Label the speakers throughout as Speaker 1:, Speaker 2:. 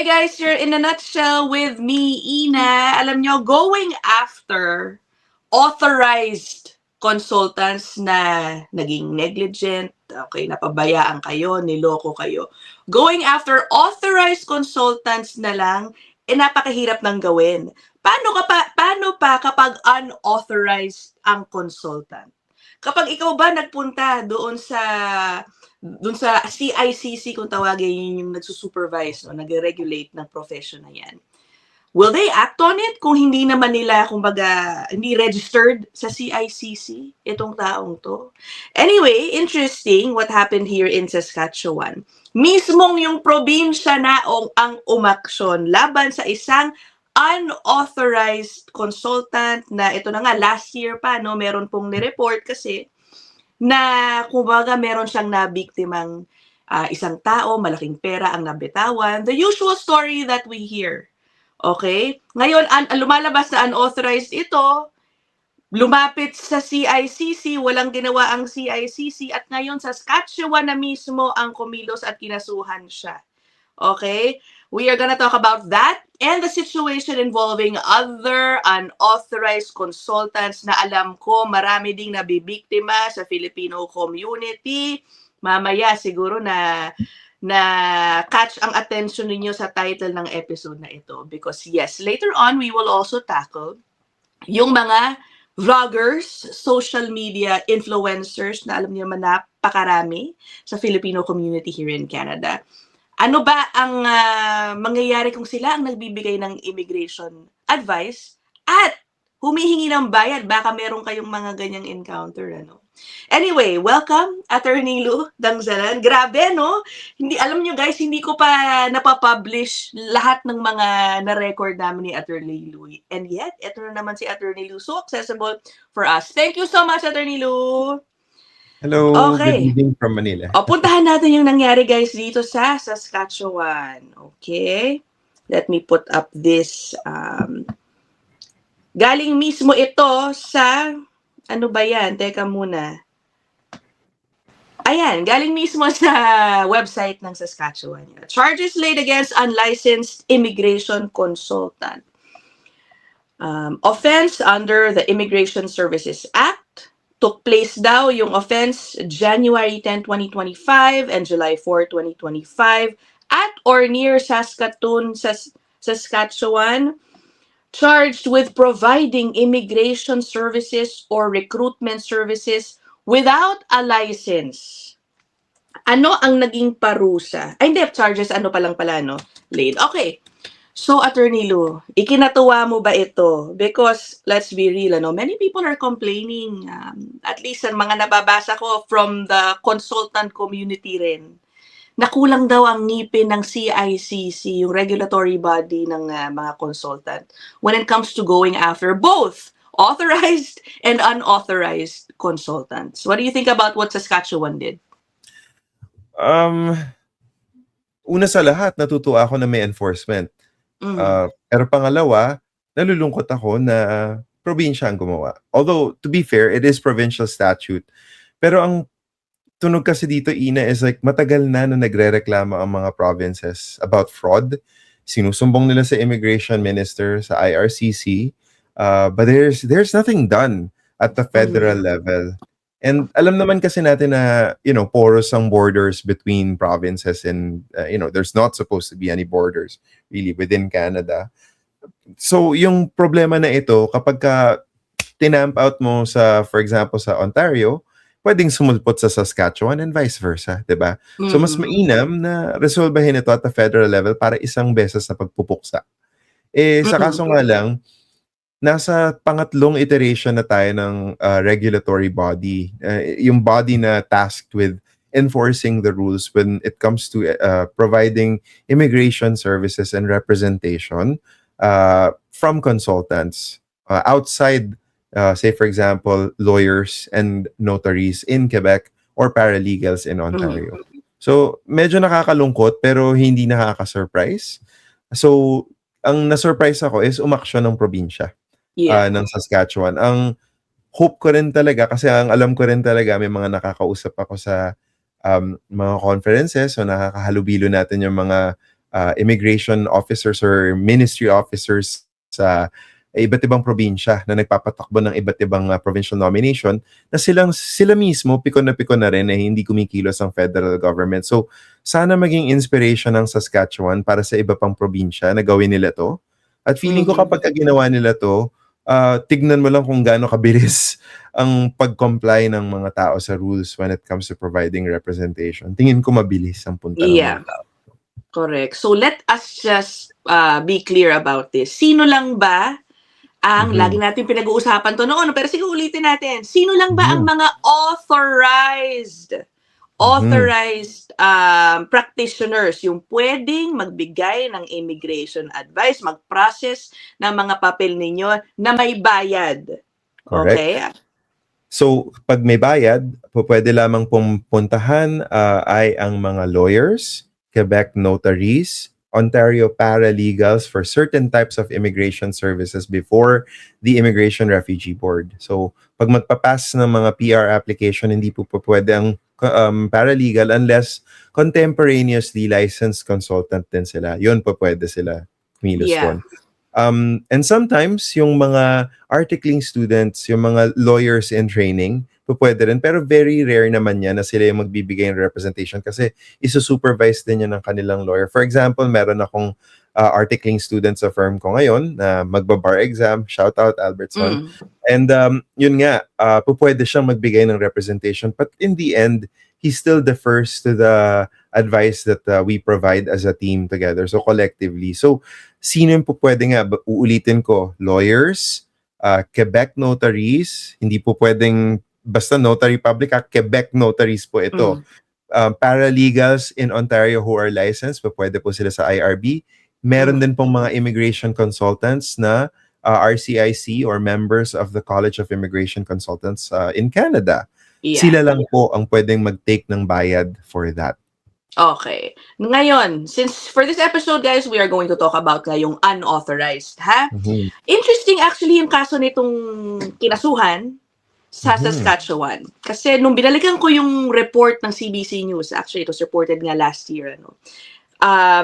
Speaker 1: guys, you're in a nutshell with me, Ina. Alam nyo, going after authorized consultants na naging negligent, okay, napabayaan kayo, niloko kayo. Going after authorized consultants na lang, napakahirap ng gawin. Paano pa kapag unauthorized ang consultant? Kapag ikaw ba nagpunta doon sa CICC, kung tawagin yun, yung nagsusupervise, no, nag-regulate ng profession na yan, will they act on it kung hindi naman nila, kumbaga, hindi registered sa CICC itong taong to? Anyway, interesting what happened here in Saskatchewan. Mismong yung probinsya na ang umaksyon laban sa isang unauthorized consultant na ito na nga last year pa, no, meron pong ni-report kasi na kumbaga meron siyang nabiktimang isang tao, malaking pera ang nabitawan. The usual story that we hear. Okay? Ngayon, lumalabas na unauthorized ito, lumapit sa CICC, walang ginawa ang CICC, at ngayon Saskatchewan na mismo ang kumilos at kinasuhan siya. Okay? We are gonna talk about that and the situation involving other unauthorized consultants na alam ko marami ding nabibiktima sa Filipino community. Mamaya siguro na catch ang attention ninyo sa title ng episode na ito because yes, later on we will also tackle yung mga vloggers, social media influencers na alam niyo man napakarami sa Filipino community here in Canada. Ano ba ang mangyayari kung sila ang nagbibigay ng immigration advice at humihingi ng bayad? Baka meron kayong mga ganyang encounter, ano? Anyway, welcome, Attorney Lou Dangzalan. Grabe, no? Hindi, alam nyo guys, hindi ko pa napapublish lahat ng mga na-record namin ni Attorney Lou. And yet, ito na naman si Attorney Lou. So accessible for us. Thank you so much, Attorney Lou.
Speaker 2: Hello,
Speaker 1: okay.
Speaker 2: Good evening from Manila.
Speaker 1: Puntahan natin yung nangyari guys dito sa Saskatchewan. Okay? Let me put up this. Galing mismo ito sa, ano ba yan? Teka muna. Ayan, galing mismo sa website ng Saskatchewan. Charges laid against unlicensed immigration consultant. Offense under the Immigration Services Act. Took place daw yung offense January 10, 2025 and July 4, 2025 at or near Saskatoon, Saskatchewan, charged with providing immigration services or recruitment services without a license. Ano ang naging parusa? Ay, hindi, charges, ano pa lang pala, no? Laid. Okay. So, Attorney Lou, ikinatuwa mo ba ito? Because, let's be real, ano, many people are complaining, at least ang mga nababasa ko from the consultant community rin, na kulang daw ang ngipin ng CICC, yung regulatory body ng mga consultant, when it comes to going after both authorized and unauthorized consultants. What do you think about what Saskatchewan did?
Speaker 2: Una sa lahat, natutuwa ako na may enforcement. Pero pangalawa, nalulungkot ako na probinsya ang gumawa. Although, to be fair, it is provincial statute. Pero ang tunog kasi dito, Ina, is like matagal na nagre-reklamo ang mga provinces about fraud. Sinusumbong nila sa immigration minister, sa IRCC. But there's nothing done at the federal level. And alam naman kasi natin na, porous ang borders between provinces and, there's not supposed to be any borders really within Canada. So, yung problema na ito, kapag ka tinamp out mo sa, for example, sa Ontario, pwedeng sumulpot sa Saskatchewan and vice versa, diba? So, mas mainam na resolbahin ito at the federal level para isang beses na pagpupuksa. Sa kaso nga lang, nasa pangatlong iteration na tayo ng regulatory body, yung body na tasked with enforcing the rules when it comes to providing immigration services and representation from consultants outside, say for example, lawyers and notaries in Quebec or paralegals in Ontario. So, medyo nakakalungkot pero hindi nakaka-surprise. So, ang na-surprise ako is umaksyon ng probinsya. Ng Saskatchewan. Ang hope ko rin talaga, kasi ang alam ko rin talaga, may mga nakakausap ako sa mga conferences, so nakakahalubilo natin yung mga immigration officers or ministry officers sa iba't ibang probinsya na nagpapatakbo ng iba't ibang provincial nomination na sila mismo pikon na rin eh hindi kumikilos ang federal government. So sana maging inspiration ng Saskatchewan para sa iba pang probinsya na gawin nila to. At feeling ko kapag ginawa nila to, tignan mo lang kung gaano kabilis ang pag-comply ng mga tao sa rules when it comes to providing representation. Tingin ko mabilis ang punta ng mga tao.
Speaker 1: Correct. So let us just be clear about this. Sino lang ba ang lagi natin pinag-uusapan to noon, pero sige ulitin natin. Sino lang ba ang mga authorized practitioners, yung pwedeng magbigay ng immigration advice, mag-process ng mga papel ninyo na may bayad?
Speaker 2: Correct.
Speaker 1: Okay?
Speaker 2: So, pag may bayad, pwede lamang puntahan ay ang mga lawyers, Quebec notaries, Ontario paralegals for certain types of immigration services before the Immigration Refugee Board. So, pag magpapass ng mga PR application, hindi po pwede ang paralegal unless contemporaneously licensed consultant din sila. Yun po pwede sila kumilos doon. And sometimes, yung mga articling students, yung mga lawyers in training, pwede rin. Pero very rare naman yan na sila yung magbibigay ng representation kasi isusupervise din yan ng kanilang lawyer. For example, meron akong articling student sa firm ko ngayon na magbabar exam. Shout out, Albertson. And yun nga, pwede siyang magbigay ng representation. But in the end, he still defers to the advice that we provide as a team together. So collectively. So sino yung pwede nga, uulitin ko, lawyers, Quebec notaries, hindi po pwedeng basta notary public, Quebec notaries po ito. Paralegals in Ontario who are licensed, pwede po sila sa IRB. Meron din pong mga immigration consultants na RCIC or members of the College of Immigration Consultants in Canada. Sila lang po ang pwedeng mag-take ng bayad for that.
Speaker 1: Okay. Ngayon, since for this episode, guys, we are going to talk about ngayong unauthorized, ha? Interesting actually yung kaso nitong kinasuhan sa Saskatchewan. Kasi nung binalikan ko yung report ng CBC News, actually it was reported nga last year,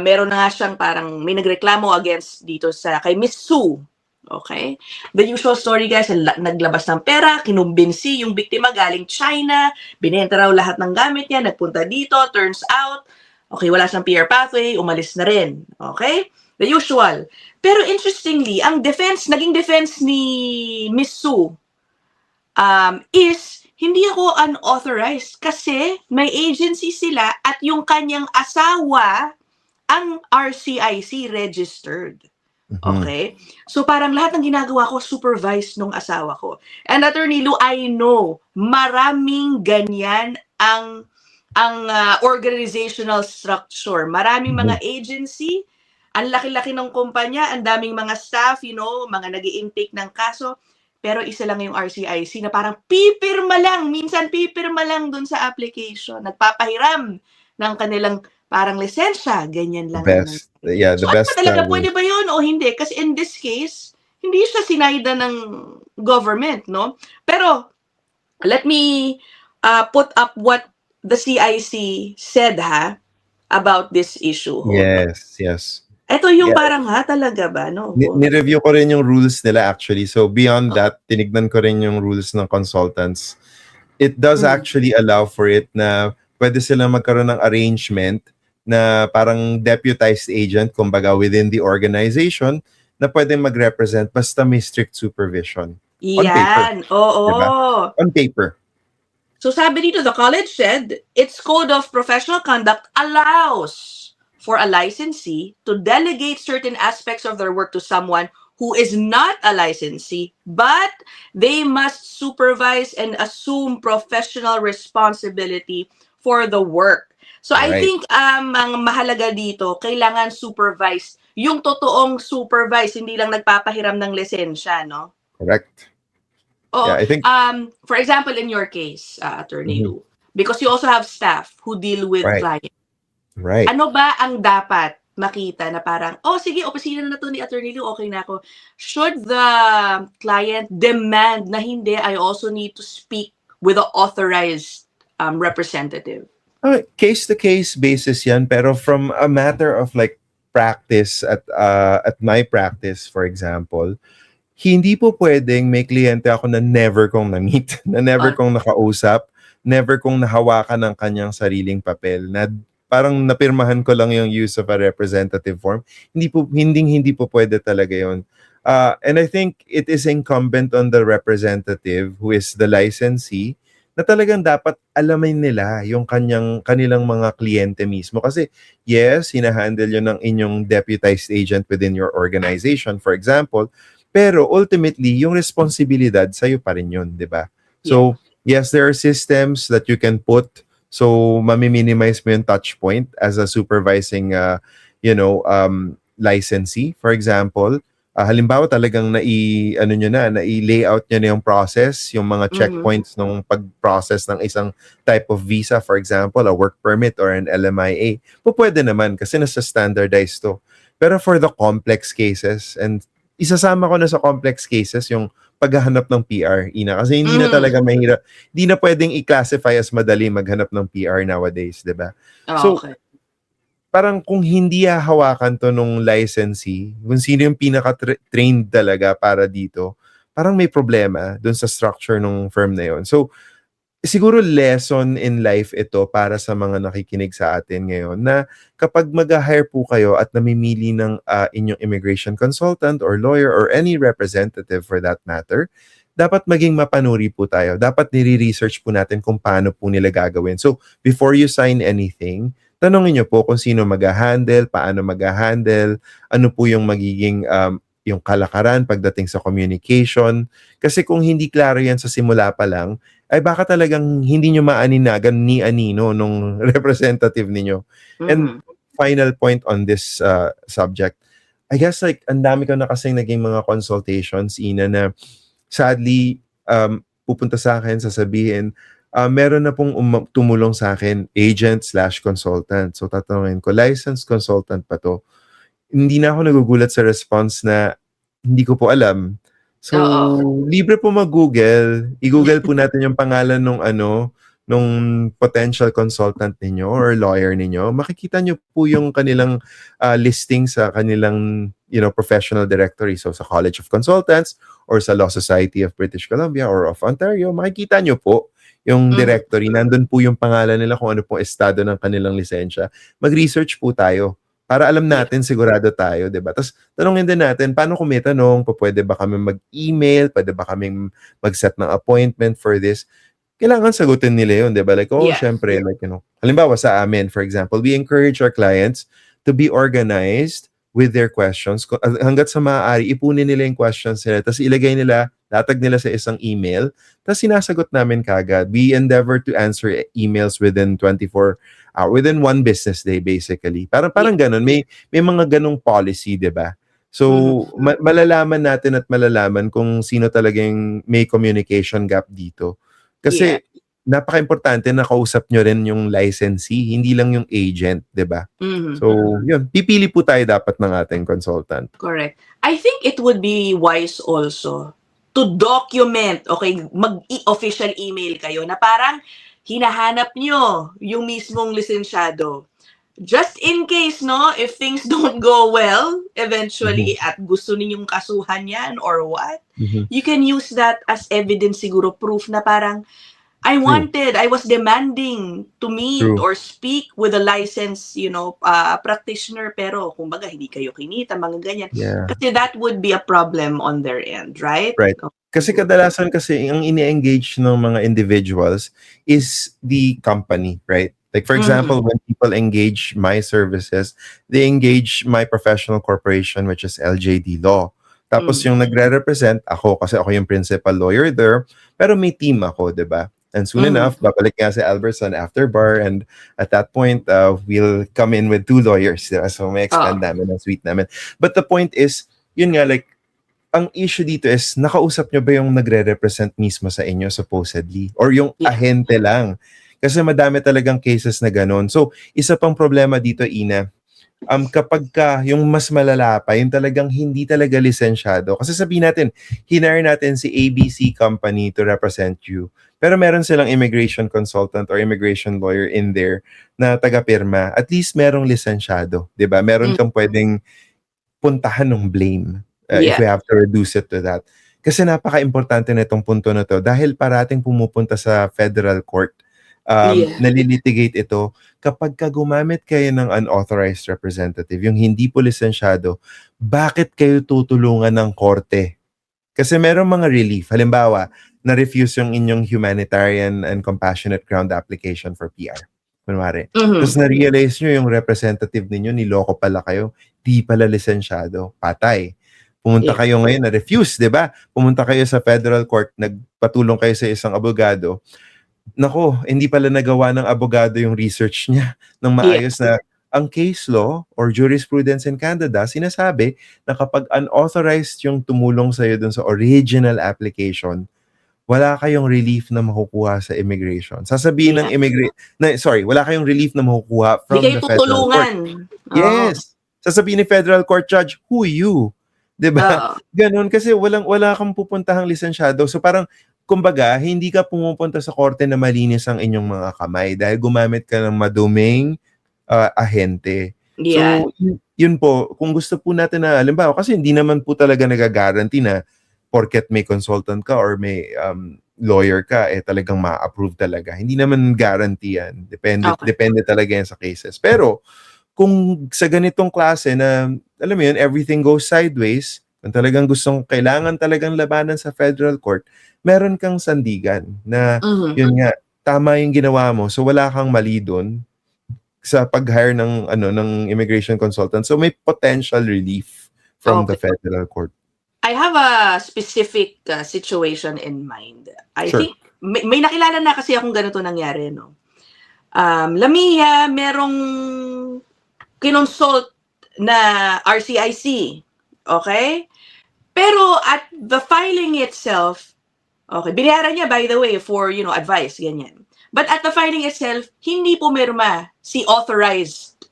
Speaker 1: meron na nga siyang parang may nagreklamo against dito kay Miss Sue. Okay? The usual story, guys, naglabas ng pera, kinumbinsi yung biktima galing China, binenta raw lahat ng gamit niya, nagpunta dito, turns out, okay, wala siyang PR pathway, umalis na rin. Okay? The usual. Pero interestingly, naging defense ni Miss Sue, is hindi ako unauthorized kasi may agency sila at yung kanyang asawa ang RCIC registered. Okay? So parang lahat ng ginagawa ko supervised nung asawa ko. And Attorney Lou, I know maraming ganyan ang organizational structure. Maraming mga agency, ang laki-laki ng kumpanya, ang daming mga staff, mga nag-i-intake ng kaso. Pero isa lang yung RCIC na parang minsan pipirma lang dun sa application. Nagpapahiram ng kanilang parang lisensya, ganyan lang.
Speaker 2: The best.
Speaker 1: Talaga pwede ba yun o hindi? Kasi in this case, hindi siya sinayda ng government, no? Pero, let me put up what the CIC said, about this issue.
Speaker 2: Yes.
Speaker 1: Ito yung parang talaga ba, no?
Speaker 2: Ni-review ko rin yung rules nila actually. So beyond that, tinignan ko rin yung rules ng consultants. It does actually allow for it na pwede silang magkaroon ng arrangement na parang deputized agent, kumbaga within the organization, na pwede mag-represent basta may strict supervision. On paper.
Speaker 1: Oo.
Speaker 2: Diba? On paper.
Speaker 1: So sabi dito, the college said, its code of professional conduct allows for a licensee to delegate certain aspects of their work to someone who is not a licensee, but they must supervise and assume professional responsibility for the work. So I think ang mahalaga dito, kailangan supervise. Yung totoong supervise, hindi lang nagpapahiram ng lisensya, no?
Speaker 2: Correct.
Speaker 1: Yeah, I think, for example, in your case, Attorney Lou, because you also have staff who deal with clients.
Speaker 2: Right.
Speaker 1: Ano ba ang dapat makita na parang, sige, opisina na to ni Attorney Lou, okay na ako. Should the client demand na hindi, I also need to speak with the authorized representative?
Speaker 2: Case-to-case basis yan, pero from a matter of like practice at my practice, for example, hindi po pwedeng may kliyente ako na never kong na-meet, na never
Speaker 1: Ah.
Speaker 2: kong nakausap, never kong nahawakan ng kanyang sariling papel, na parang napirmahan ko lang yung use of a representative form. Hindi po pwede talaga yun. And I think it is incumbent on the representative who is the licensee na talagang dapat alamin nila yung kanilang mga kliyente mismo. Kasi yes, hinahandle yun ng inyong deputized agent within your organization, for example, pero ultimately, yung responsibilidad sa'yo pa rin yun, di ba? So, yes, there are systems that you can put. So, mami-minimize mo yung touch point as a supervising, licensee, for example. Halimbawa talagang nai-layout nyo na yung process, yung mga checkpoints ng pag-process ng isang type of visa, for example, a work permit or an LMIA. Pwede naman kasi nasa standardize to. Pero for the complex cases, and isasama ko na sa complex cases yung paghahanap ng PR, Ina. Kasi hindi na talaga mahirap. Hindi na pwedeng i-classify as madali maghanap ng PR nowadays, di ba? So,
Speaker 1: Okay.
Speaker 2: parang kung hindi hahawakan to nung licensee, kung sino yung pinaka-trained talaga para dito, parang may problema dun sa structure ng firm na yun. So, siguro lesson in life ito para sa mga nakikinig sa atin ngayon na kapag mag-hire po kayo at namimili ng inyong immigration consultant or lawyer or any representative for that matter, dapat maging mapanuri po tayo. Dapat nire-research po natin kung paano po nila gagawin. So, before you sign anything, tanongin nyo po kung sino mag-handle, paano mag-handle, ano po yung magiging yung kalakaran pagdating sa communication. Kasi kung hindi klaro yan sa simula pa lang, ay baka talagang hindi nyo maaninagan ni anino nung representative ninyo. And final point on this subject, I guess like ang dami ko na kasing naging mga consultations, Ina, na sadly pupunta sa akin, sasabihin, meron na pong tumulong sa akin, agent/consultant. So tatanungin ko, licensed consultant pa to? Hindi na ako nagugulat sa response na hindi ko po alam. So, libre po mag-Google. I-Google po natin yung pangalan nung potential consultant ninyo or lawyer ninyo. Makikita nyo po yung kanilang listing sa kanilang professional directory. So, sa College of Consultants or sa Law Society of British Columbia or of Ontario, makikita nyo po yung directory. Nandun po yung pangalan nila kung ano pong estado ng kanilang lisensya. Mag-research po tayo para alam natin, sigurado tayo, di ba? Tapos, tanongin din natin, paano kung may tanong, pwede ba kami mag-email, pwede ba kami mag-set ng appointment for this? Kailangan sagutin nila yun, di ba? Like, syempre, like, halimbawa sa amin, for example, we encourage our clients to be organized with their questions. Hanggat sa maaari, ipunin nila yung questions nila, tapos ilagay nila, latag nila sa isang email, tapos sinasagot namin kagad. We endeavor to answer emails within 24 within one business day, basically. Parang ganun. May mga ganung policy, di ba? So, malalaman natin at malalaman kung sino talagang may communication gap dito. Kasi, napaka-importante na kausap nyo rin yung licensee, hindi lang yung agent, di ba? So, yun. Pipili po tayo dapat ng ating consultant.
Speaker 1: Correct. I think it would be wise also to document, okay, mag-official email kayo na parang hinahanap nyo yung mismong lisensyado. Just in case, no, if things don't go well, eventually, at gusto ninyong kasuhan yan or what, you can use that as evidence siguro, proof na parang, I was demanding to meet or speak with a licensed, practitioner, pero kumbaga hindi kayo kinita, mga ganyan.
Speaker 2: Yeah.
Speaker 1: Kasi that would be a problem on their end, right?
Speaker 2: Right. Kasi kadalasan ang ini-engage ng mga individuals is the company, right? Like for example, when people engage my services, they engage my professional corporation, which is LJD Law. Tapos yung nagre-represent ako kasi ako yung principal lawyer there, pero may team ako, 'di ba? And soon enough, babalik nga si Albertson after bar, and at that point, we'll come in with 2 lawyers. Diba? So may expand namin ang suite namin. But the point is, yun nga, like, ang issue dito is, nakausap nyo ba yung nagre-represent mismo sa inyo supposedly? Or yung ahente lang? Kasi madami talagang cases na ganun. So, isa pang problema dito, Ina, Kapag yung mas malala pa, yung talagang hindi talaga lisensyado. Kasi sabihin natin, hinire natin si ABC company to represent you. Pero meron silang immigration consultant or immigration lawyer in there na taga-pirma. At least merong lisensyado, 'di ba? Meron kang pwedeng puntahan ng blame if
Speaker 1: Yeah.
Speaker 2: we have to reduce it to that. Kasi napaka-importante na itong punto na to dahil parating pumupunta sa federal court.
Speaker 1: Yeah.
Speaker 2: Nalilitigate ito kapag gumamit kayo ng unauthorized representative, yung hindi po lisensyado, bakit kayo tutulungan ng korte? Kasi merong mga relief. Halimbawa, na-refuse yung inyong humanitarian and compassionate ground application for PR. Kunwari. Tapos na-realize nyo yung representative ninyo, niloko pala kayo, di pala lisensyado, patay. Pumunta kayo ngayon, na-refuse, di ba? Pumunta kayo sa federal court, nagpatulong kayo sa isang abogado. Nako, hindi pala nagawa ng abogado yung research niya ng maayos na ang case law or jurisprudence in Canada, sinasabi na kapag unauthorized yung tumulong sa'yo dun sa original application, wala kayong relief na makukuha sa immigration. Sasabihin ng wala kayong relief na makukuha from the federal court. Yes. Sasabihin ni federal court judge, who you? 'Di ba? Ganon kasi wala kang pupuntahang lisensyado. So parang kumbaga, hindi ka pumupunta sa korte na malinis ang inyong mga kamay dahil gumamit ka ng maduming ahente. So, yun po, kung gusto po natin na, halimbawa, kasi hindi naman po talaga nagagaranti na porket may consultant ka or may lawyer ka, talagang ma-approve talaga. Hindi naman guarantee yan. Depende talaga yan sa cases. Pero, kung sa ganitong klase na, alam mo yun, everything goes sideways, kung talagang kailangan talagang labanan sa federal court, meron kang sandigan na, yun nga, tama yung ginawa mo, so wala kang mali doon sa pag-hire ng immigration consultant. So may potential relief from the federal court.
Speaker 1: I have a specific situation in mind. I think may nakilala na kasi akong ganito nangyari, no. Lamia, merong kinonsult na RCIC. Okay? Pero at the filing itself, binayaran niya, by the way, for, advice, ganyan. But at the filing itself, hindi pumirma si authorized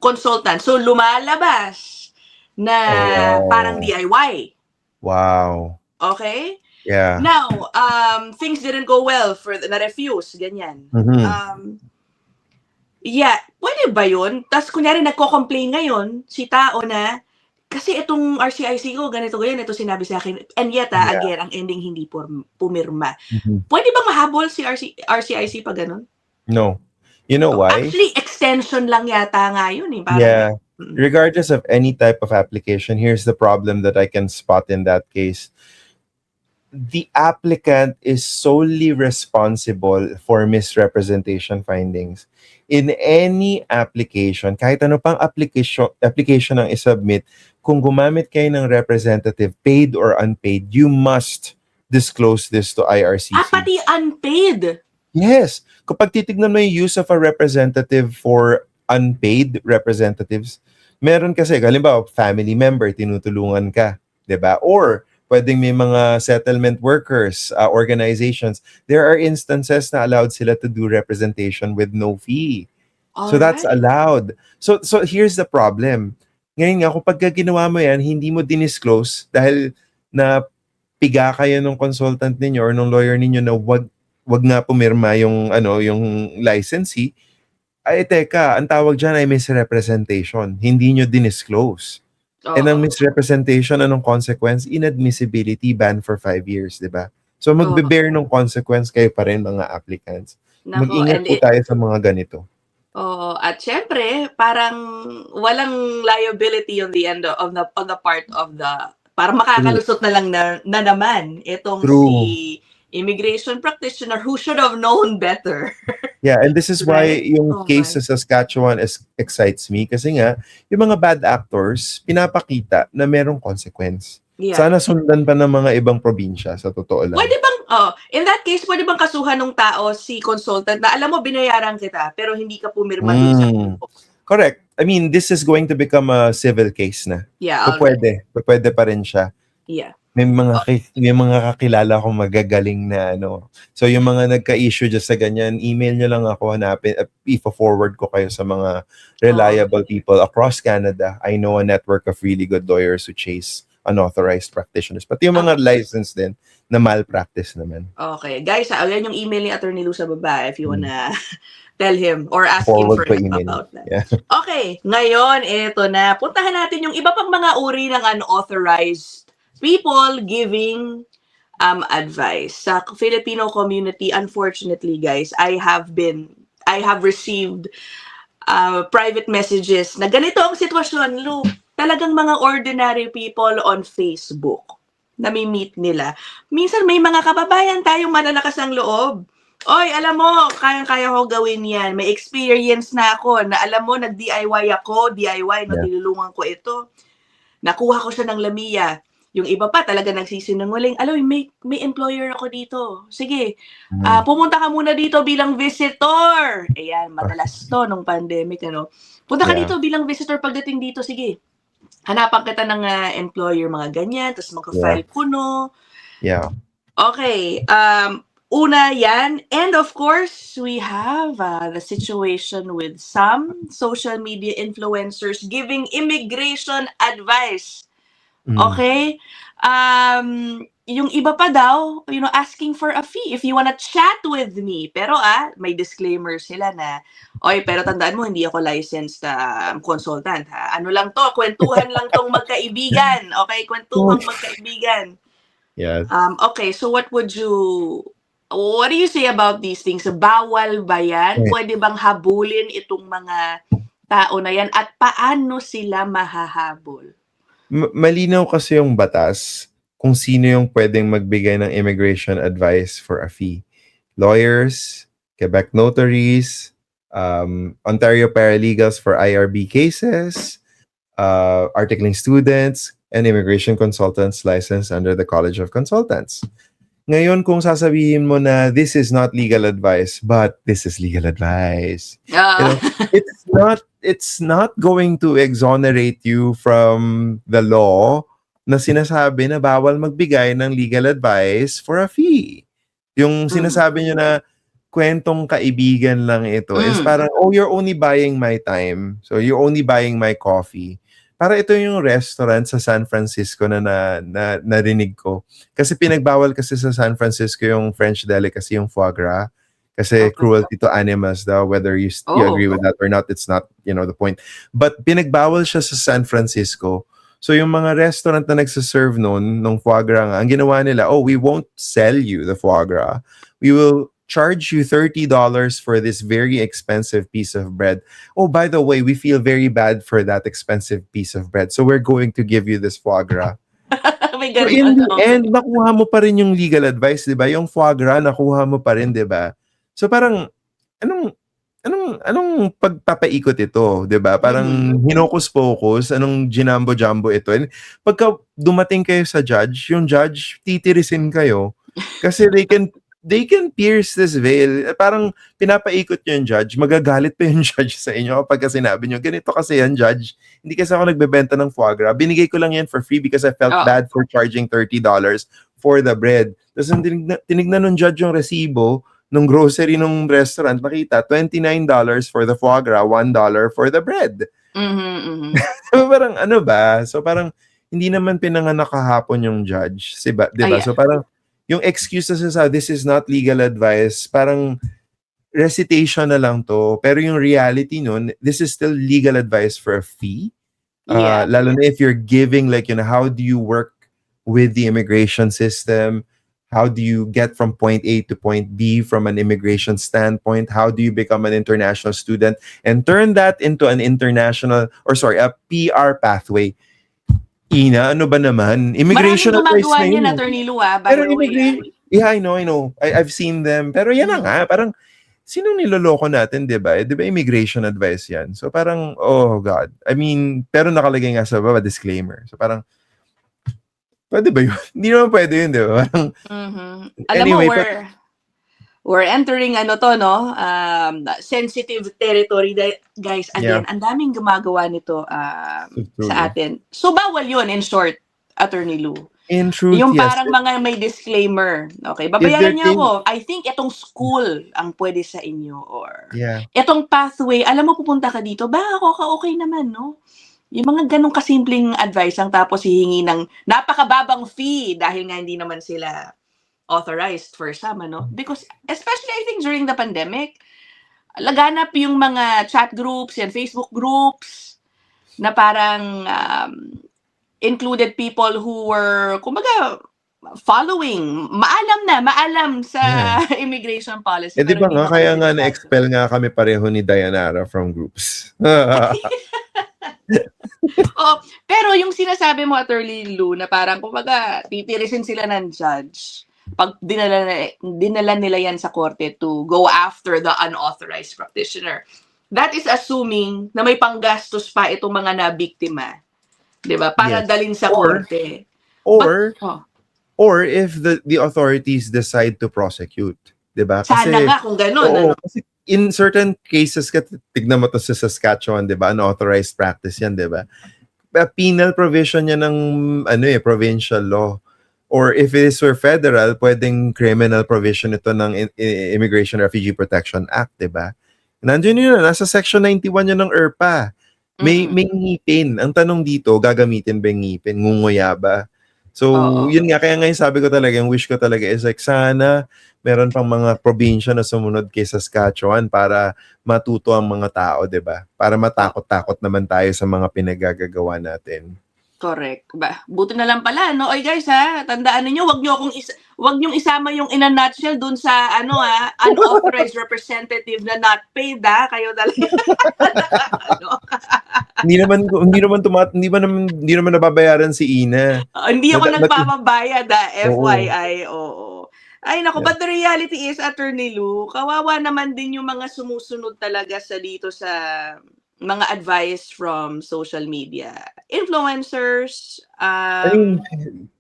Speaker 1: consultant. So, lumalabas na parang DIY.
Speaker 2: Wow.
Speaker 1: Okay?
Speaker 2: Yeah.
Speaker 1: Now, things didn't go well for na-refuse, ganyan. Pwede ba yun? Tapos, kunyari, nagko-complain ngayon si tao na kasi itong RCIC ko, ganito ganyan, ito sinabi sa akin. And yet, again, ang ending hindi pumirma. Pwede bang mahabol si RCIC pag ganun?
Speaker 2: No. You know why?
Speaker 1: Actually, extension lang yata nga yun.
Speaker 2: Parang, regardless of any type of application, here's the problem that I can spot in that case. The applicant is solely responsible for misrepresentation findings. In any application, kahit ano pang application ang isubmit, kung gumamit kayo ng representative, paid or unpaid, you must disclose this to IRCC.
Speaker 1: Pati unpaid?
Speaker 2: Yes. Kapag titignan mo yung use of a representative for unpaid representatives, meron kasi, halimbawa, family member, tinutulungan ka, 'di ba? Or pwedeng may mga settlement workers, organizations. There are instances na allowed sila to do representation with no fee. So that's allowed. So here's the problem. Ngayon nga, kung pagka ginawa mo yan, hindi mo dinisclose dahil na piga kayo ng consultant ninyo or ng lawyer ninyo na wag nga pumirma yung licensee, ay teka, ang tawag dyan ay misrepresentation. Hindi nyo dinisclose. And ang misrepresentation, anong consequence? Inadmissibility, ban for 5 years, di ba? So magbe-bear ng consequence kayo pa rin mga applicants. Mag-ingat po tayo sa mga ganito.
Speaker 1: At syempre, parang walang liability on the end on the part of the, parang makakalusot na lang na naman itong si immigration practitioner who should have known better.
Speaker 2: Yeah, and this is why yung case sa Saskatchewan excites me kasi nga, yung mga bad actors, pinapakita na merong consequence. Sana sundan pa ng mga ibang probinsya, sa totoo lang.
Speaker 1: Pwede bang, in that case, pwede bang kasuhan ng tao si consultant na alam mo, binayaran kita, pero hindi ka pumirma dun sa
Speaker 2: Correct. I mean, this is going to become a civil case na.
Speaker 1: Yeah.
Speaker 2: So pwede pa rin siya.
Speaker 1: Yeah.
Speaker 2: may mga kakilala akong magagaling na ano. So yung mga nagka-issue just sa ganyan, email nyo lang ako, hanapin, i-forward ko kayo sa mga reliable people across Canada. I know a network of really good lawyers who chase unauthorized practitioners. Pati yung mga licensed din na malpractice naman.
Speaker 1: Okay. Guys, yan yung email ni Attorney Lou sa baba if you wanna tell him or ask him
Speaker 2: Forward
Speaker 1: for
Speaker 2: ko
Speaker 1: help
Speaker 2: email.
Speaker 1: about that.
Speaker 2: Yeah.
Speaker 1: Okay. Ngayon, ito na. Puntahan natin yung iba pang mga uri ng unauthorized people giving advice. Sa Filipino community, unfortunately, guys, I have received private messages na ganito ang sitwasyon, Lou. Talagang mga ordinary people on Facebook nami-meet nila. Minsan may mga kababayan tayong malalakas ang loob. Oy, alam mo, kayang-kaya ko gawin yan. May experience na ako na alam mo, nag-DIY ako, no, tinulungan ko ito. Nakuha ko siya ng Lamia. Yung iba pa talaga nagsisinungaling. Alam, may employer ako dito. Sige, pumunta ka muna dito bilang visitor. Ayan, madalas to nung pandemic, ano. Punta ka dito bilang visitor pagdating dito, sige. Hanapan kita ng employer, mga ganyan, tapos magka-file kuno.
Speaker 2: Yeah.
Speaker 1: Okay, una yan. And of course, we have the situation with some social media influencers giving immigration advice. Okay? Yung iba pa daw, asking for a fee if you wanna chat with me. Pero may disclaimer sila na, oy, pero tandaan mo, hindi ako licensed consultant, ha? Ano lang to, kwentuhan lang tong magkaibigan. Okay, kwentuhang magkaibigan.
Speaker 2: Yes.
Speaker 1: Okay, so what do you say about these things? Bawal ba yan? Pwede bang habulin itong mga tao na yan? At paano sila mahahabol?
Speaker 2: Malinaw kasi yung batas kung sino yung pwedeng magbigay ng immigration advice for a fee. Lawyers, Quebec notaries, Ontario paralegals for IRB cases, articling students, and immigration consultants licensed under the College of Consultants. Ngayon, kung sasabihin mo na this is not legal advice, but this is legal advice, it's not going to exonerate you from the law na sinasabi na bawal magbigay ng legal advice for a fee. Yung sinasabi nyo na kwentong kaibigan lang ito is parang, oh, you're only buying my time. So you're only buying my coffee. Para ito yung restaurant sa San Francisco na narinig ko. Kasi pinagbawal kasi sa San Francisco yung French delicacy, yung foie gras. Kasi cruelty to animals daw, whether you agree with that or not, it's not, the point. But pinagbawal siya sa San Francisco. So yung mga restaurant na nagsaserve nung foie gras, ang ginawa nila, oh, we won't sell you the foie gras. We will charge you $30 for this very expensive piece of bread. Oh, by the way, we feel very bad for that expensive piece of bread. So we're going to give you this foie gras. So in the end, nakuha mo pa rin yung legal advice, di ba? Yung foie gras, nakuha mo pa rin, di ba? So parang, anong pagpapaikot ito, di ba? Parang hinokus-pocus, anong ginambo-jambo ito. And pagka dumating kayo sa judge, yung judge, titirisin kayo. Kasi they can pierce this veil. Parang pinapaikot nyo yung judge. Magagalit pa yung judge sa inyo kapag sinabi nyo, ganito kasi yan, judge. Hindi kasi ako nagbebenta ng foie gras. Binigay ko lang yan for free because I felt bad for charging $30 for the bread. Tapos tinignan ng judge yung resibo ng grocery ng restaurant, makita, $29 for the foie gras, $1 for the bread. So parang ano ba? So parang hindi naman pinanganak kahapon yung judge. Diba? So parang yung excuse na sa this is not legal advice, parang recitation na lang to. Pero yung reality nun, this is still legal advice for a fee. Lalo na if you're giving, how do you work with the immigration system? How do you get from point A to point B from an immigration standpoint? How do you become an international student and turn that into a PR pathway? Ina, ano ba naman? Immigration advice na yun.
Speaker 1: Attorney Lou, by
Speaker 2: pero
Speaker 1: the way.
Speaker 2: Yeah, I know. I've seen them. Pero yan na nga, parang, sinong niloloko natin, di ba? Di ba immigration advice yan? So parang, oh God. I mean, pero nakalagay nga sa baba, disclaimer. So parang, pwede ba yun? Hindi naman pwede yun, di ba? Parang,
Speaker 1: Alam mo, we're entering sensitive territory, guys. Again, ang daming gumagawa nito sa atin. So bawal yun, in short, Attorney Lou.
Speaker 2: In truth,
Speaker 1: Yung
Speaker 2: yes.
Speaker 1: parang mga may disclaimer. Okay,
Speaker 2: If there
Speaker 1: babayaran niyo
Speaker 2: came
Speaker 1: ako. I think itong school ang pwede sa inyo or
Speaker 2: yeah.
Speaker 1: itong pathway, alam mo pupunta ka dito, ba ako okay naman, no? Yung mga ganong kasimpleng advice lang tapos hihingi ng napakababang fee dahil nga hindi naman sila authorized for some, ano? Because especially I think during the pandemic, laganap yung mga chat groups and Facebook groups na parang included people who were, kumbaga, following, maalam sa
Speaker 2: Yeah.
Speaker 1: immigration policy
Speaker 2: Eh, di
Speaker 1: pero
Speaker 2: ba
Speaker 1: hindi
Speaker 2: nga,
Speaker 1: pa kami
Speaker 2: kaya nga
Speaker 1: delikado.
Speaker 2: na-expel nga kami pareho ni Dayanara from groups.
Speaker 1: Oh, pero yung sinasabi mo, Attorney Lou, na parang kumbaga titirisin sila ng judge pag dinala nila yan sa korte to go after the unauthorized practitioner. That is assuming na may panggastos pa itong mga nabiktima. 'Di ba? Para
Speaker 2: Yes.
Speaker 1: dalhin sa korte.
Speaker 2: Or
Speaker 1: But,
Speaker 2: or if the authorities decide to prosecute, 'di ba?
Speaker 1: sana nga kung gano'n,
Speaker 2: oo,
Speaker 1: ano?
Speaker 2: kasi in certain cases, tignan mo to sa Saskatchewan, 'di ba? Unauthorized practice 'yan, 'di ba? Penal provision yan ng provincial law. Or if it is for federal, pwedeng criminal provision ito ng Immigration Refugee Protection Act, 'di ba? Nandiyan yun, nasa section 91 yun ng ERPA. May ngipin. Ang tanong dito, gagamitin ba yung ngipin? Ngunguya ba? So, yun nga, kaya ngayon sabi ko talaga, yung wish ko talaga is like, sana meron pang mga probinsya na sumunod kay Saskatchewan para matuto ang mga tao, 'di ba? Para matakot-takot naman tayo sa mga pinagagagawa natin.
Speaker 1: Correct. Buti na lang pala, no? Oy guys, ha, tandaan niyo, wag niyong isama yung in a nutshell dun sa unauthorized representative na not paid, ha? Kayo talaga.
Speaker 2: Hindi naman nababayaran si Ina.
Speaker 1: Hindi ako nagpapabayad, FYI. Oo. Ay nako, but the reality is, Attorney Lou, kawawa naman din yung mga sumusunod talaga dito sa mga advice from social media. Influencers,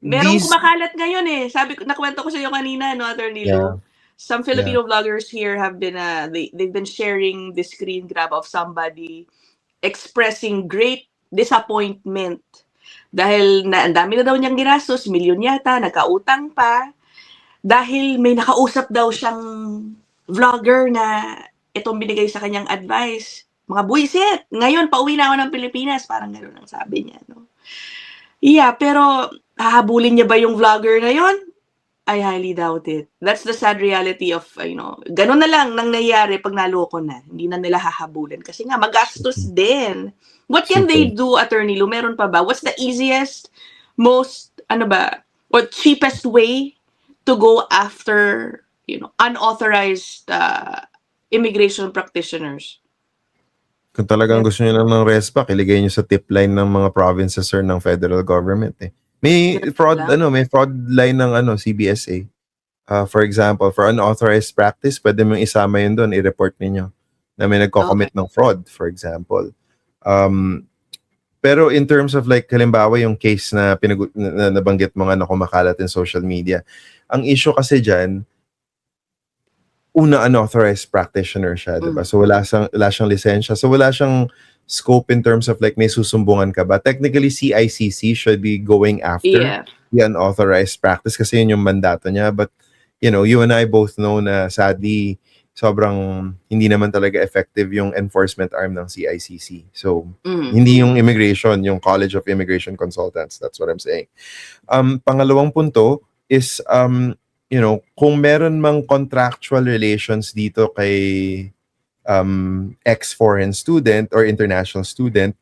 Speaker 1: merong kumakalat ngayon Sabi ko, nakwento ko sa iyo kanina, no, Attorney Lou. Some Filipino vloggers here have been, they've been sharing the screen grab of somebody expressing great disappointment dahil ang dami na daw niyang ginastos, milyon yata, nagkautang pa, dahil may nakausap daw siyang vlogger na itong binigay sa kanyang advice. Mga buwisit, ngayon pauwi na ako ng Pilipinas, parang gano'n ang sabi niya, no? Yeah, pero hahabulin niya ba yung vlogger na yon? I highly doubt it. That's the sad reality of, gano'n na lang nang nangyayari pag naloko na. Hindi na nila hahabulin kasi nga magastos din. What can they do, Attorney Lou? Meron pa ba? What's the easiest, most, or cheapest way to go after, unauthorized immigration practitioners?
Speaker 2: Kung talagang gusto niyo lang ng RESPA, iligay niyo sa tip line ng mga provinces or ng federal government May fraud line ng CBSA. For example, for unauthorized practice, pwede mong isama yun doon, i-report niyo na may nagko-commit ng fraud, for example. Pero in terms of like, halimbawa yung case na nabanggit mo nga na kumakalat in social media, ang issue kasi dyan, unauthorized practitioner siya, diba? So wala siyang lisensya. So wala siyang scope in terms of like may susumbungan ka ba. Technically, CICC should be going after the unauthorized practice kasi yun yung mandato niya. But, you and I both know na sadly, sobrang hindi naman talaga effective yung enforcement arm ng CICC. So, hindi yung immigration, yung College of Immigration Consultants. That's what I'm saying. Pangalawang punto is, kung meron mang contractual relations dito kay ex-foreign student or international student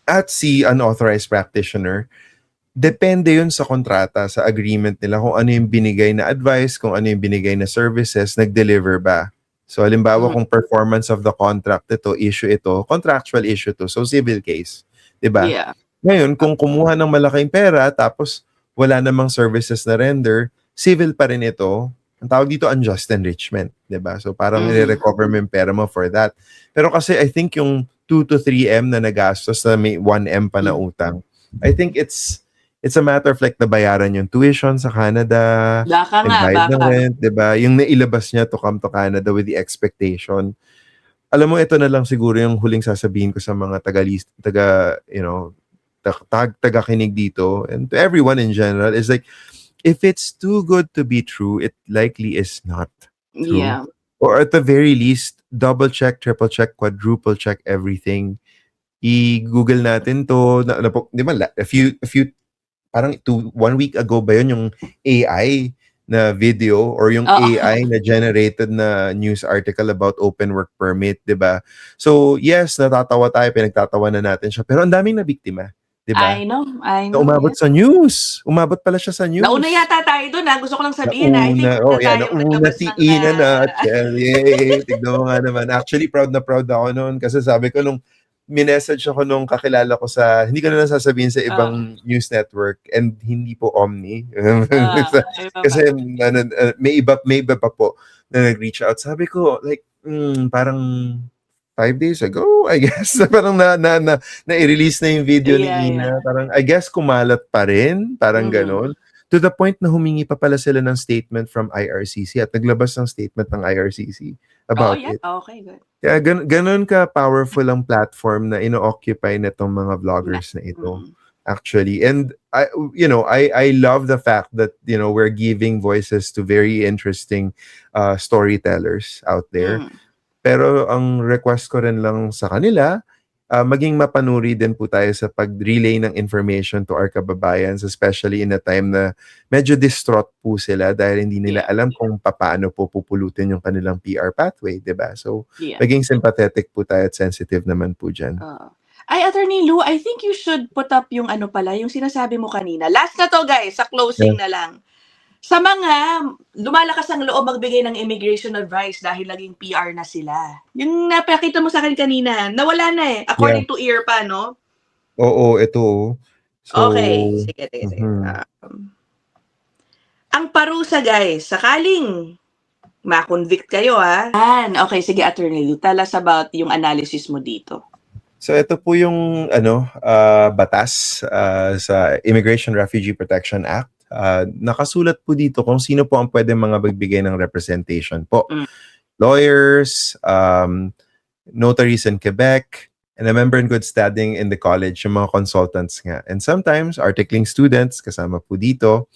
Speaker 2: at si unauthorized practitioner, depende yun sa kontrata, sa agreement nila kung ano yung binigay na advice, kung ano yung binigay na services, nag-deliver ba. So halimbawa kung performance of the contract issue ito, contractual issue to, so civil case. Diba?
Speaker 1: Yeah.
Speaker 2: Ngayon, kung kumuha ng malaking pera tapos wala namang services na render, civil pa rin ito. Ang tawag dito, unjust enrichment. Diba? So parang i-recover mo yung pera mo for that. Pero kasi I think yung 2 to 3M na nagastos na may 1M pa na utang, I think it's a matter of like nabayaran yung tuition sa Canada, nagbayad ng rent, diba? Yung nailabas niya to come to Canada with the expectation. Alam mo, ito na lang siguro yung huling sasabihin ko sa mga tagakinig dito, and to everyone in general, is like, if it's too good to be true, it likely is not true.
Speaker 1: Yeah.
Speaker 2: Or at the very least, double check, triple check, quadruple check everything. I-Google natin to. Di ba, a few parang 1 week ago ba yun yung AI na video or yung
Speaker 1: Oo.
Speaker 2: AI na generated na news article about open work permit, 'di ba? So, yes, natatawa tayo, pinagtatawanan natin siya, pero ang daming nabiktima, 'di ba?
Speaker 1: I know.
Speaker 2: Na umabot
Speaker 1: Yeah.
Speaker 2: sa news. Umabot pala siya sa news.
Speaker 1: Nauna yata tayo doon, ha? Gusto ko lang sabihin na I think tayong
Speaker 2: nauna
Speaker 1: naglabas
Speaker 2: si
Speaker 1: ng
Speaker 2: Ina Nutshell. Yay! Tignan mo nga naman. Actually, proud na proud ako noon kasi sabi ko nung minessage ako nung kakilala ko sa, hindi ko na lang sasabihin sa ibang news network, and hindi po Omni. Kasi may iba pa po na nag-reach out. Sabi ko, like, parang 5 days ago, I guess. Parang na-release na yung video ni Ina. Parang, I guess, kumalat pa rin. Parang ganon. To the point na humingi pa pala sila ng statement from IRCC at naglabas ng statement ng IRCC about it.
Speaker 1: Okay, good.
Speaker 2: Kaya ganun ka powerful ang platform na ino-occupy nitong mga vloggers na ito. Actually. And I love the fact that, we're giving voices to very interesting storytellers out there. Pero ang request ko rin lang sa kanila, maging mapanuri din po tayo sa pag-relay ng information to our kababayans, especially in a time na medyo distraught po sila dahil hindi nila alam kung paano po pupulutin yung kanilang PR pathway, diba? So, maging sympathetic po tayo at sensitive naman po dyan.
Speaker 1: Ay, Attorney Lou, I think you should put up yung yung sinasabi mo kanina. Last na to, guys, sa closing na lang. Sa mga lumalakas ang loob magbigay ng immigration advice dahil naging PR na sila. Yung napakita mo sa akin kanina, nawala na according to IRPA, no?
Speaker 2: Oo, ito. So,
Speaker 1: okay, sige. Ang parusa, guys, sakaling ma-convict kayo, ha? Okay, sige, Attorney Lou, tell us about yung analysis mo dito.
Speaker 2: So ito po yung batas sa Immigration Refugee Protection Act. Nakasulat po dito kung sino po ang pwede mga magbigay ng representation po. Lawyers, notaries in Quebec, and a member in good standing in the college, yung mga consultants nga. And sometimes, articling students, kasama po dito.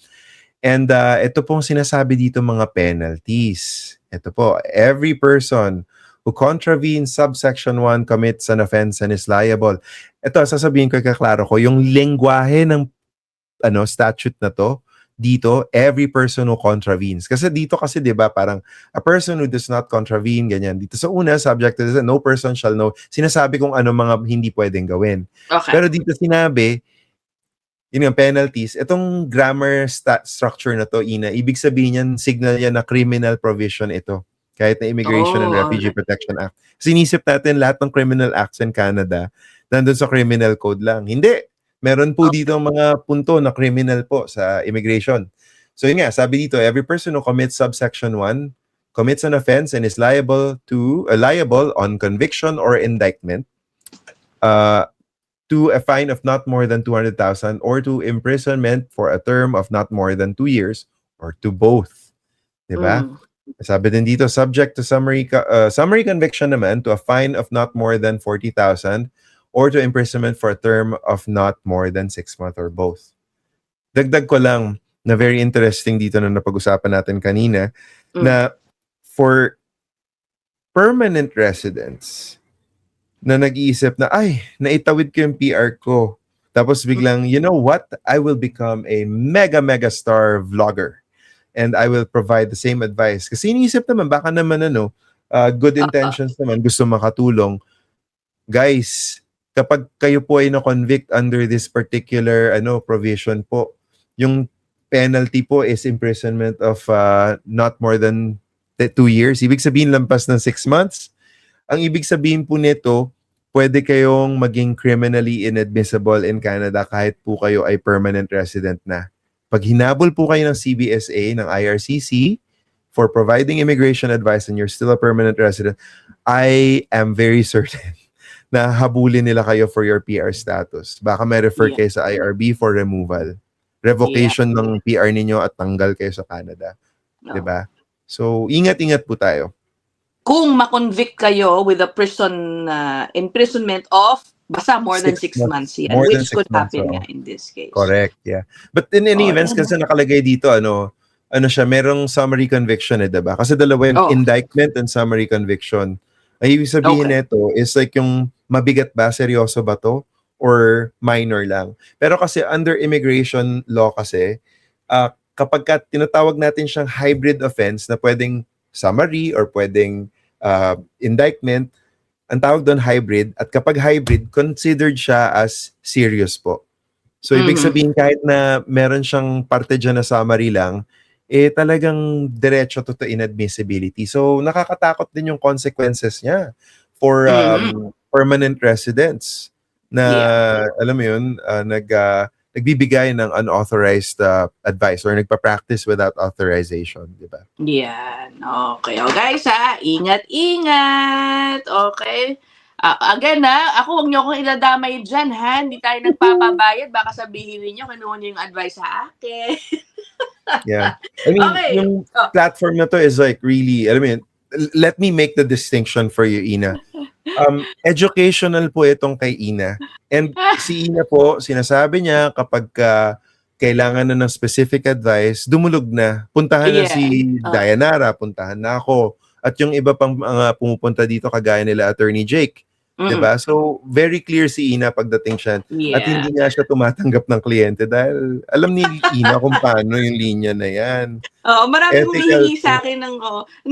Speaker 2: And ito pong sinasabi dito mga penalties. Ito po, every person who contravenes subsection 1 commits an offense and is liable. Ito, sasabihin ko, kaklaro ko, yung lengguwahe ng statute na to, dito, every person who contravenes. Kasi dito kasi, di ba, parang a person who does not contravene, ganyan. Dito sa una, subject to this, no person shall know. Sinasabi kung ano mga hindi pwedeng gawin.
Speaker 1: Okay.
Speaker 2: Pero dito sinabi, yun yung penalties. Itong grammar structure na to, Ina, ibig sabihin yan, signal yan na criminal provision ito. Kahit na Immigration and Refugee Protection Act. Sinisip natin lahat ng criminal acts in Canada, nandun sa criminal code lang. Hindi. Meron po dito mga punto na criminal po sa immigration. So yun nga, sabi dito, every person who commits subsection 1 commits an offense and is liable on conviction or indictment to a fine of not more than 200,000 or to imprisonment for a term of not more than 2 years or to both. Diba? Sabi din dito, subject to summary conviction naman to a fine of not more than 40,000 or to imprisonment for a term of not more than 6 months or both. Dagdag ko lang na very interesting dito na napag-usapan natin kanina na for permanent residents na nag-iisip na, naitawid ko yung PR ko. Tapos biglang, you know what? I will become a mega star vlogger and I will provide the same advice. Kasi iniisip naman, baka naman good intentions naman, gusto makatulong. Guys, kapag kayo po ay na-convict under this particular provision po, yung penalty po is imprisonment of not more than 2 years. Ibig sabihin lampas ng 6 months. Ang ibig sabihin po nito, pwede kayong maging criminally inadmissible in Canada kahit po kayo ay permanent resident na. Pag hinabol po kayo ng CBSA, ng IRCC, for providing immigration advice and you're still a permanent resident, I am very certain na habulin nila kayo for your PR status. Baka may refer kayo sa IRB for removal. Revocation ng PR ninyo at tanggal kayo sa Canada. Diba? So, ingat-ingat po tayo.
Speaker 1: Kung ma-convict kayo with a imprisonment of Basta more than 6
Speaker 2: 6
Speaker 1: months yan,
Speaker 2: More than
Speaker 1: which
Speaker 2: 6
Speaker 1: could
Speaker 2: months,
Speaker 1: happen
Speaker 2: oo.
Speaker 1: nga in this case.
Speaker 2: Correct, yeah. But in any
Speaker 1: Oh,
Speaker 2: events,
Speaker 1: yan.
Speaker 2: kasi nakalagay dito, ano siya, merong summary conviction diba? Kasi dalawa yung
Speaker 1: Oh.
Speaker 2: indictment and summary conviction. Ang ibig sabihin
Speaker 1: Okay.
Speaker 2: nito is like yung mabigat ba, seryoso ba to, or minor lang. Pero kasi under immigration law kasi, kapag tinatawag natin siyang hybrid offense na pwedeng summary or pwedeng indictment, ang tawag doon hybrid, at kapag hybrid, considered siya as serious po. So, ibig sabihin kahit na meron siyang parte dyan na summary lang, talagang diretso to inadmissibility. So, nakakatakot din yung consequences niya for permanent residents na, alam mo yun, nagbibigay ng unauthorized advice or nagpa-practice without authorization, di ba?
Speaker 1: Yan. Okay. O guys ingat-ingat. Okay? Again ako huwag niyo akong idadamay dyan ha. Hindi tayo nagpapabayad. Baka sabihin niyo kinuha niyo yung advice sa akin.
Speaker 2: Yeah. I mean,
Speaker 1: Okay.
Speaker 2: yung platform na to is like really, alam mo yun, let me make the distinction for you, Ina. Educational po itong kay Ina. And si Ina po, sinasabi niya kapag kailangan na ng specific advice, dumulog na. Puntahan na si Dayanara, puntahan na ako. At yung iba pang mga pumupunta dito, kagaya nila Attorney Jake. Diba? So, very clear si Ina pagdating siya. At hindi nga siya tumatanggap ng kliyente dahil alam ni Ina kung paano yung linya na yan.
Speaker 1: Maraming humihingi sa akin ng,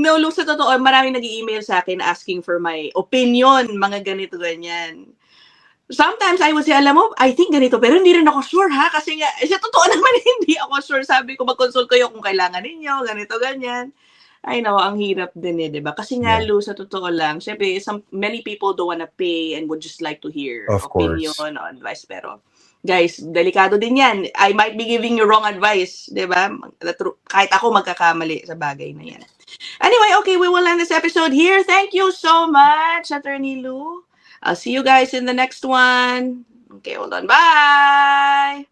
Speaker 1: no, sa totoo, maraming nag-i-email sa akin asking for my opinion, mga ganito, ganyan. Sometimes I would say, alam mo, I think ganito, pero hindi rin ako sure ha, kasi nga, sa totoo naman hindi ako sure. Sabi ko, mag-consult kayo kung kailangan ninyo, ganito, ganyan. I know, ang hirap din diba? Kasi nga, Lou, sa totoo lang, syempre, many people don't wanna pay and would just like to hear opinion or advice, pero guys, delikado din yan. I might be giving you wrong advice, diba? Kahit ako magkakamali sa bagay na yan. Anyway, okay, we will end this episode here. Thank you so much, Attorney Lou. I'll see you guys in the next one. Okay, hold on. Bye!